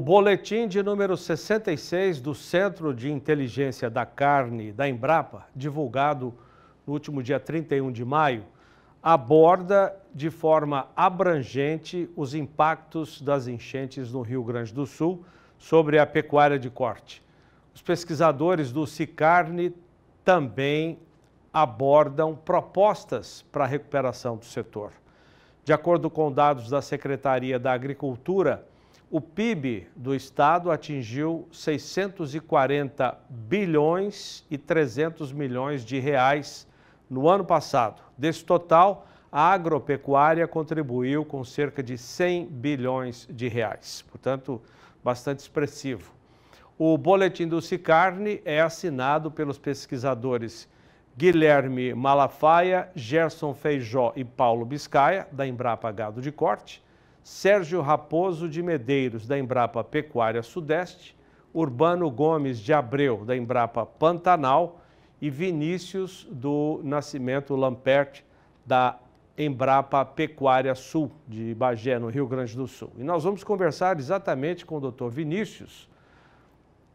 boletim de número 66 do Centro de Inteligência da Carne da Embrapa, divulgado no último dia 31 de maio, aborda de forma abrangente os impactos das enchentes no Rio Grande do Sul sobre a pecuária de corte. Os pesquisadores do Sicarne também abordam propostas para a recuperação do setor. De acordo com dados da Secretaria da Agricultura, o PIB do estado atingiu 640 bilhões e 300 milhões de reais no ano passado. Desse total, a agropecuária contribuiu com cerca de 100 bilhões de reais, portanto, bastante expressivo. O boletim do Sicarne é assinado pelos pesquisadores Guilherme Malafaia, Gerson Feijó e Paulo Biscaia, da Embrapa Gado de Corte, Sérgio Raposo de Medeiros, da Embrapa Pecuária Sudeste, Urbano Gomes de Abreu, da Embrapa Pantanal e Vinícius do Nascimento Lampert, da Embrapa Pecuária Sul, de Bagé, no Rio Grande do Sul. E nós vamos conversar exatamente com o Dr. Vinícius,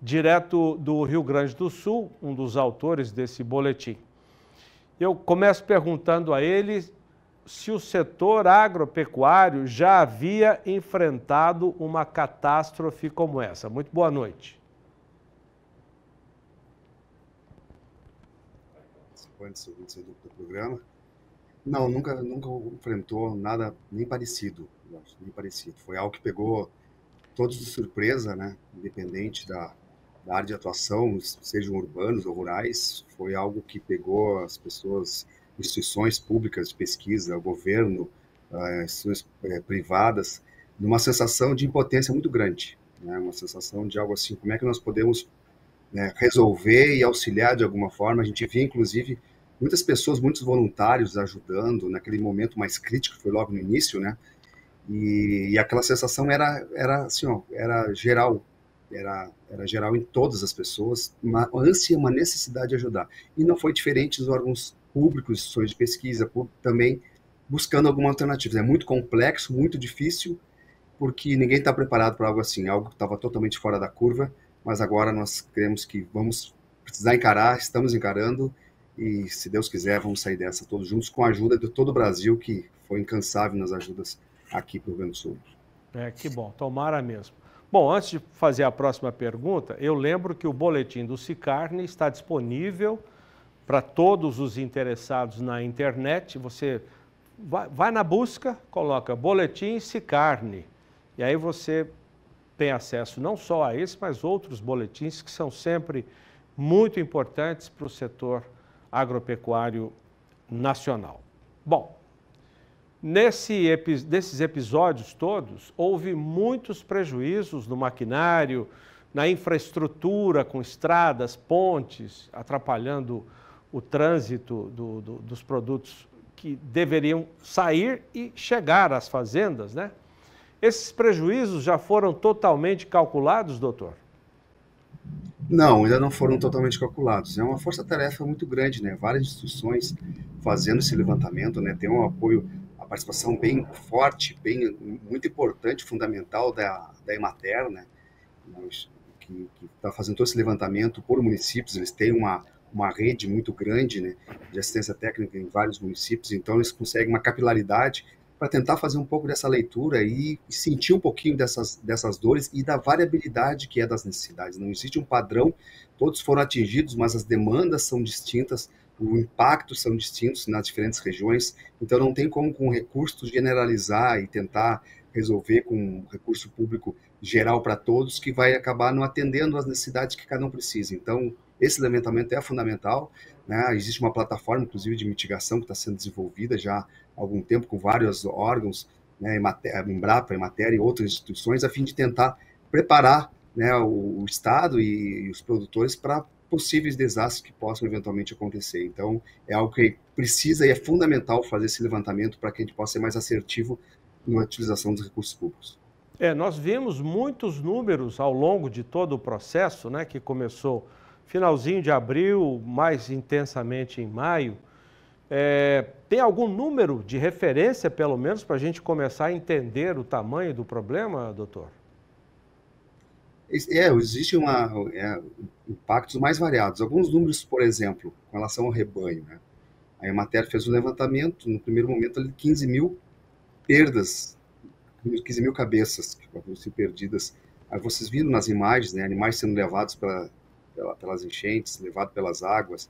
direto do Rio Grande do Sul, um dos autores desse boletim. Eu começo perguntando a ele se o setor agropecuário já havia enfrentado uma catástrofe como essa. Muito boa noite. Participantes do programa. Não, nunca enfrentou nada nem parecido, nem parecido. Foi algo que pegou todos de surpresa, né? Independente da área de atuação, sejam urbanos ou rurais, foi algo que pegou as pessoas, instituições públicas de pesquisa, o governo, instituições privadas, numa sensação de impotência muito grande, né? Uma sensação de algo assim, como é que nós podemos, né, resolver e auxiliar de alguma forma. A gente via, inclusive, muitas pessoas, muitos voluntários ajudando naquele momento mais crítico, que foi logo no início, né? E aquela sensação era assim, ó, era geral em todas as pessoas, uma ânsia, uma necessidade de ajudar. E não foi diferente dos órgãos públicos, instituições de pesquisa, também buscando alguma alternativa. É muito complexo, muito difícil, porque ninguém está preparado para algo assim, algo que estava totalmente fora da curva, mas agora nós cremos que vamos precisar encarar, estamos encarando, e se Deus quiser, vamos sair dessa todos juntos, com a ajuda de todo o Brasil, que foi incansável nas ajudas aqui para o Rio Grande do Sul. Que bom, tomara mesmo. Bom, antes de fazer a próxima pergunta, eu lembro que o boletim do Sicarne está disponível para todos os interessados na internet. Você vai na busca, coloca boletim Sicarne, e aí você tem acesso não só a esse, mas outros boletins que são sempre muito importantes para o setor agropecuário nacional. Bom, nesses episódios todos, houve muitos prejuízos no maquinário, na infraestrutura, com estradas, pontes, atrapalhando o trânsito dos produtos que deveriam sair e chegar às fazendas, né? Esses prejuízos já foram totalmente calculados, doutor? Não, ainda não foram totalmente calculados. É uma força-tarefa muito grande, né? Várias instituições fazendo esse levantamento, né? Tem um apoio, a participação bem forte, muito importante, fundamental da Emater, né? Que está fazendo todo esse levantamento por municípios. Eles têm uma rede muito grande, né, de assistência técnica em vários municípios, então eles conseguem uma capilaridade para tentar fazer um pouco dessa leitura e sentir um pouquinho dessas dores e da variabilidade que é das necessidades. Não existe um padrão, todos foram atingidos, mas as demandas são distintas, o impacto são distintos nas diferentes regiões, então não tem como com recursos generalizar e tentar resolver com um recurso público geral para todos, que vai acabar não atendendo às necessidades que cada um precisa. Então, esse levantamento é fundamental, né? Existe uma plataforma, inclusive, de mitigação que está sendo desenvolvida já há algum tempo com vários órgãos, né, Embrapa, Emater e outras instituições, a fim de tentar preparar, né, o Estado e os produtores para possíveis desastres que possam eventualmente acontecer. Então, é algo que precisa e é fundamental fazer esse levantamento para que a gente possa ser mais assertivo na utilização dos recursos públicos. Nós vimos muitos números ao longo de todo o processo, né, que começou finalzinho de abril, mais intensamente em maio. Tem algum número de referência, pelo menos, para a gente começar a entender o tamanho do problema, doutor? Existe impactos mais variados. Alguns números, por exemplo, com relação ao rebanho, né? A Emater fez um levantamento, no primeiro momento, ali, 15 mil perdas, 15 mil cabeças que vão ser perdidas. Aí vocês viram nas imagens, né? Animais sendo levados pelas enchentes, levados pelas águas,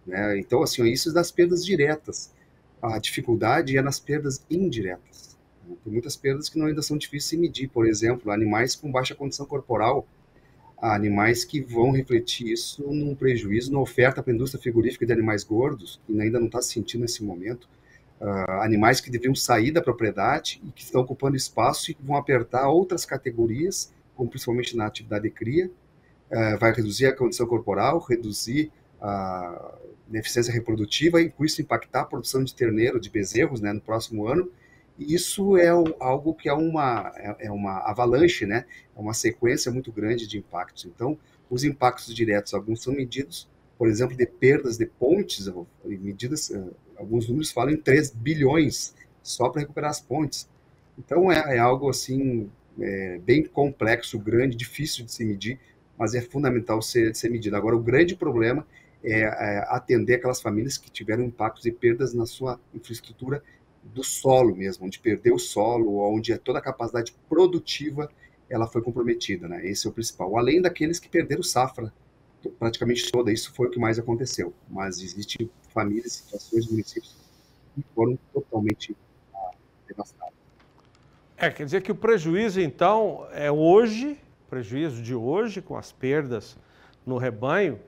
né? Então, assim, isso das perdas diretas. A dificuldade é nas perdas indiretas. Tem muitas perdas que não ainda são difíceis de medir. Por exemplo, animais com baixa condição corporal, animais que vão refletir isso num prejuízo na oferta para a indústria frigorífica de animais gordos, que ainda não está se sentindo nesse momento. Animais que deveriam sair da propriedade e que estão ocupando espaço e vão apertar outras categorias, como principalmente na atividade de cria, vai reduzir a condição corporal, reduzir a eficiência reprodutiva e com isso impactar a produção de terneiro, de bezerros, né, no próximo ano. E isso é algo que é uma avalanche, né? É uma sequência muito grande de impactos. Então, os impactos diretos, alguns são medidos, por exemplo, de perdas de pontes, medidas, alguns números falam em 3 bilhões só para recuperar as pontes. Então, é algo assim, bem complexo, grande, difícil de se medir, mas é fundamental ser medido. Agora, o grande problema é atender aquelas famílias que tiveram impactos e perdas na sua infraestrutura do solo mesmo, onde perdeu o solo, onde toda a capacidade produtiva ela foi comprometida, né? Esse é o principal. Além daqueles que perderam safra, praticamente toda, isso foi o que mais aconteceu. Mas existem famílias, situações, municípios que foram totalmente devastados. Quer dizer que o prejuízo, então, é hoje, prejuízo de hoje, com as perdas no rebanho,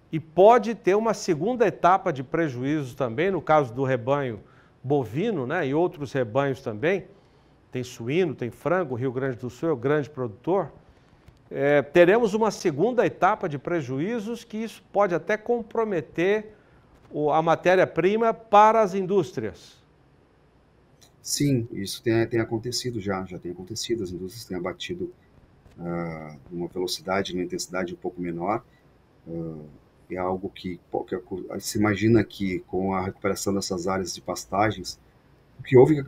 e pode ter uma segunda etapa de prejuízo também, no caso do rebanho bovino, né, e outros rebanhos também, tem suíno, tem frango, o Rio Grande do Sul é o grande produtor, teremos uma segunda etapa de prejuízos que isso pode até comprometer a matéria-prima para as indústrias. Sim, isso tem acontecido já tem acontecido, as indústrias têm abatido numa velocidade, numa intensidade um pouco menor, é algo que se imagina que com a recuperação dessas áreas de pastagens, o que houve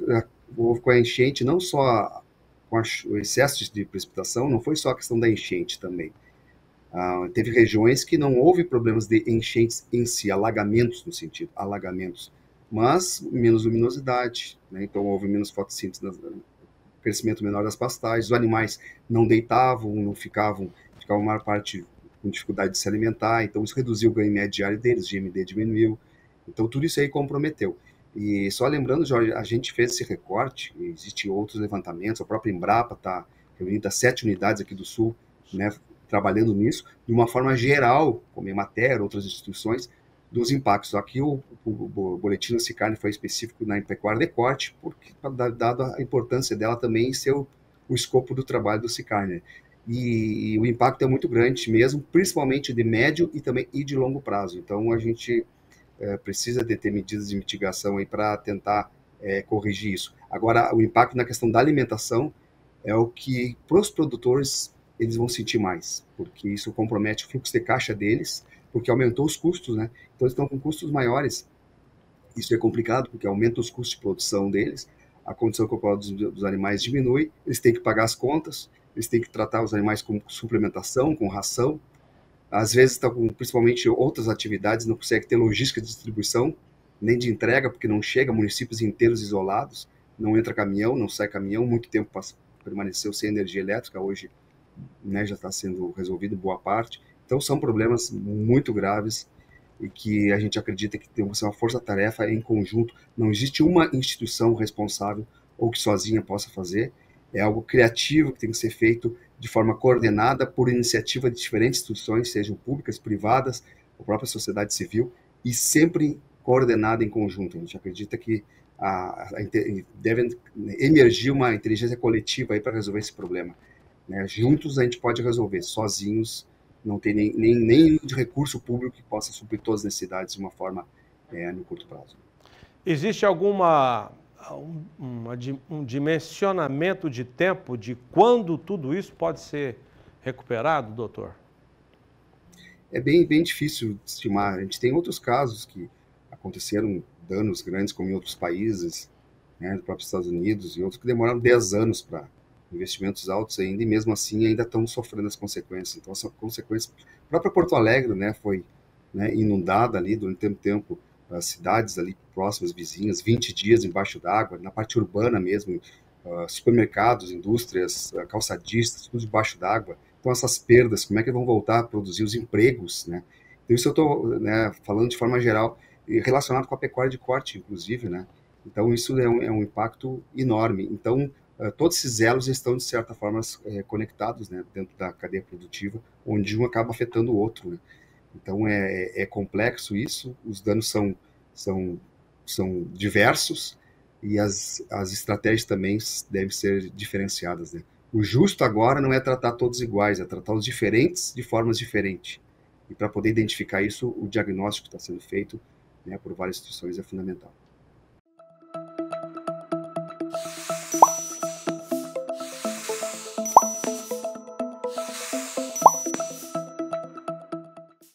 com a enchente, não só com o excesso de precipitação, não foi só a questão da enchente também. Teve regiões que não houve problemas de enchentes em si, alagamentos no sentido, alagamentos, mas menos luminosidade, né? Então houve menos fotossíntese, crescimento menor das pastagens, os animais não deitavam, não ficavam a maior parte com dificuldade de se alimentar, então isso reduziu o ganho médio diário deles, o GMD diminuiu, então tudo isso aí comprometeu. E só lembrando, Jorge, a gente fez esse recorte, existem outros levantamentos, a própria Embrapa está reunida 7 unidades aqui do Sul, né, trabalhando nisso, de uma forma geral, como Emater, outras instituições, dos impactos. Aqui o boletim da Sicarne foi específico na pecuária de corte, porque dada a importância dela também em ser o escopo do trabalho do Sicarne. E o impacto é muito grande mesmo, principalmente de médio e de longo prazo. Então a gente precisa de ter medidas de mitigação aí para tentar corrigir isso. Agora, o impacto na questão da alimentação é o que, para os produtores, eles vão sentir mais, porque isso compromete o fluxo de caixa deles, porque aumentou os custos, né? Então, eles estão com custos maiores. Isso é complicado, porque aumenta os custos de produção deles, a condição corporal dos animais diminui, eles têm que pagar as contas, eles têm que tratar os animais com suplementação, com ração, às vezes estão com principalmente outras atividades, não consegue ter logística de distribuição, nem de entrega, porque não chega, municípios inteiros isolados, não entra caminhão, não sai caminhão, muito tempo permaneceu sem energia elétrica, hoje, né, já está sendo resolvido boa parte. Então são problemas muito graves e que a gente acredita que tem que ser uma força-tarefa em conjunto. Não existe uma instituição responsável ou que sozinha possa fazer. É algo criativo que tem que ser feito de forma coordenada por iniciativa de diferentes instituições, sejam públicas, privadas, a própria sociedade civil, e sempre coordenada em conjunto. A gente acredita que deve emergir uma inteligência coletiva aí para resolver esse problema, né? Juntos a gente pode resolver, sozinhos não tem nem de recurso público que possa suprir todas as necessidades de uma forma no curto prazo. Existe um dimensionamento de tempo de quando tudo isso pode ser recuperado, doutor? É bem difícil de estimar. A gente tem outros casos que aconteceram danos grandes, como em outros países, né, no próprio Estados Unidos e outros que demoraram 10 anos para investimentos altos ainda, e mesmo assim ainda estão sofrendo as consequências. Então, são consequências. A própria Porto Alegre, né, foi, né, inundada ali durante um tempo, as cidades ali próximas, vizinhas, 20 dias embaixo d'água, na parte urbana mesmo, supermercados, indústrias, calçadistas, tudo debaixo d'água. Então, essas perdas, como é que vão voltar a produzir os empregos, né? Então, isso eu estou, né, falando de forma geral, e relacionado com a pecuária de corte, inclusive, né? Então, isso é um impacto enorme. Então, todos esses elos estão, de certa forma, conectados, né, dentro da cadeia produtiva, onde um acaba afetando o outro, né? Então, é complexo isso, os danos são, são diversos, e as estratégias também devem ser diferenciadas, né? O justo agora não é tratar todos iguais, é tratar os diferentes de formas diferentes. E para poder identificar isso, o diagnóstico que está sendo feito, né, por várias instituições é fundamental.